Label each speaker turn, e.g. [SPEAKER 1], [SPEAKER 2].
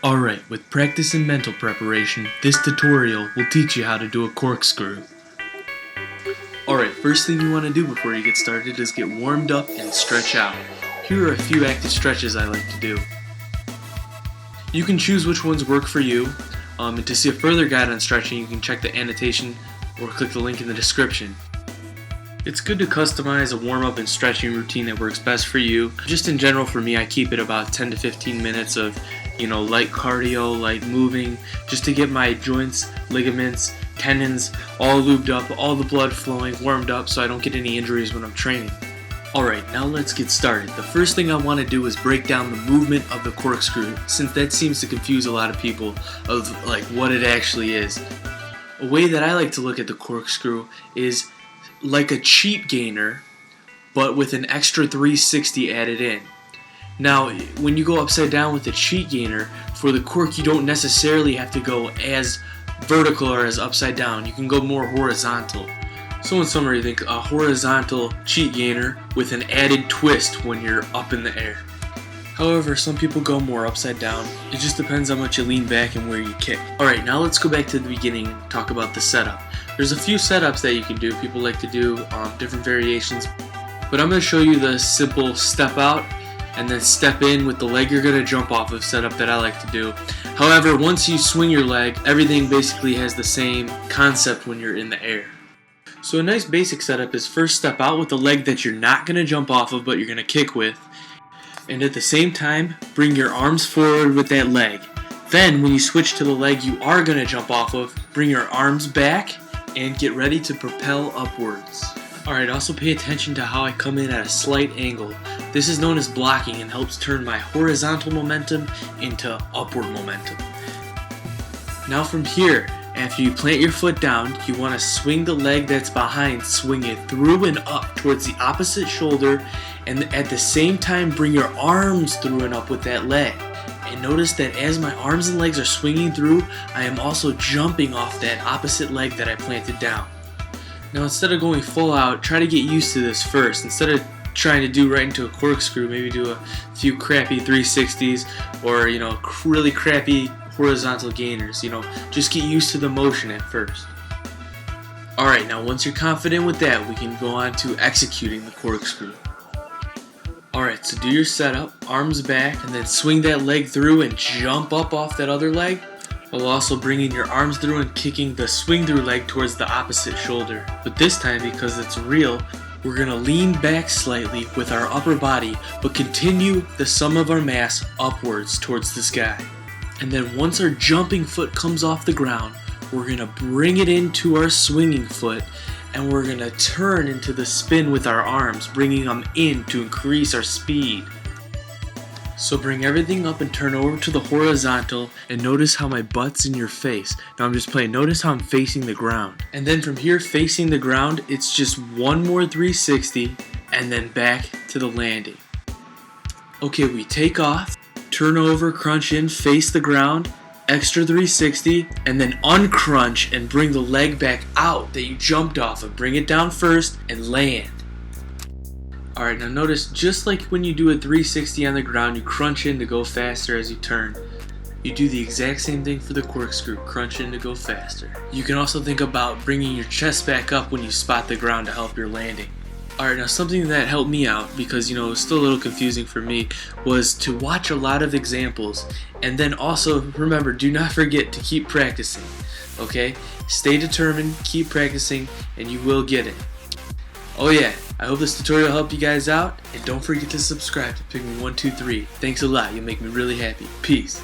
[SPEAKER 1] Alright, with practice and mental preparation, this tutorial will teach you how to do a corkscrew. Alright, first thing you want to do before you get started is get warmed up and stretch out. Here are a few active stretches I like to do. You can choose which ones work for you, and to see a further guide on stretching you can check the annotation or click the link in the description. It's good to customize a warm-up and stretching routine that works best for you. Just in general for me, I keep it about 10 to 15 minutes of light cardio, light moving, just to get my joints, ligaments, tendons all lubed up, all the blood flowing, warmed up so I don't get any injuries when I'm training. Alright, now let's get started. The first thing I want to do is break down the movement of the corkscrew, since that seems to confuse a lot of people of what it actually is. A way that I like to look at the corkscrew is like a cheat gainer, but with an extra 360 added in. Now, when you go upside down with a cheat gainer, for the cork you don't necessarily have to go as vertical or as upside down. You can go more horizontal. So in summary, think a horizontal cheat gainer with an added twist when you're up in the air. However, some people go more upside down. It just depends how much you lean back and where you kick. Alright, now let's go back to the beginning and talk about the setup. There's a few setups that you can do. People like to do different variations, but I'm going to show you the simple step out and then step in with the leg you're going to jump off of setup that I like to do. However, once you swing your leg, everything basically has the same concept when you're in the air. So a nice basic setup is first step out with the leg that you're not going to jump off of but you're going to kick with, and at the same time bring your arms forward with that leg. Then when you switch to the leg you are going to jump off of, bring your arms back and get ready to propel upwards. Alright, also pay attention to how I come in at a slight angle. This is known as blocking and helps turn my horizontal momentum into upward momentum. Now from here, after you plant your foot down, you want to swing the leg that's behind, swing it through and up towards the opposite shoulder, and at the same time bring your arms through and up with that leg. And notice that as my arms and legs are swinging through, I am also jumping off that opposite leg that I planted down. Now instead of going full out, try to get used to this first. Instead of trying to do right into a corkscrew, maybe do a few crappy 360s or really crappy horizontal gainers. Just get used to the motion at first. Alright, now once you're confident with that, we can go on to executing the corkscrew. Alright, so do your setup, arms back, and then swing that leg through and jump up off that other leg, while also bringing your arms through and kicking the swing through leg towards the opposite shoulder. But this time, because it's real, we're going to lean back slightly with our upper body, but continue the sum of our mass upwards towards the sky. And then once our jumping foot comes off the ground, we're going to bring it into our swinging foot, and we're going to turn into the spin with our arms, bringing them in to increase our speed. So bring everything up and turn over to the horizontal, and notice how my butt's in your face. Now I'm just playing. Notice how I'm facing the ground. And then from here, facing the ground, it's just one more 360, and then back to the landing. Okay, we take off, turn over, crunch in, face the ground, extra 360, and then uncrunch and bring the leg back out that you jumped off of. Bring it down first and land. Alright, now notice just like when you do a 360 on the ground, you crunch in to go faster as you turn. You do the exact same thing for the corkscrew, crunch in to go faster. You can also think about bringing your chest back up when you spot the ground to help your landing. Alright, now something that helped me out, because it was still a little confusing for me, was to watch a lot of examples, and then also remember, do not forget to keep practicing. Okay? Stay determined, keep practicing, and you will get it. Oh yeah, I hope this tutorial helped you guys out, and don't forget to subscribe to Pigman123. Thanks a lot, you'll make me really happy. Peace.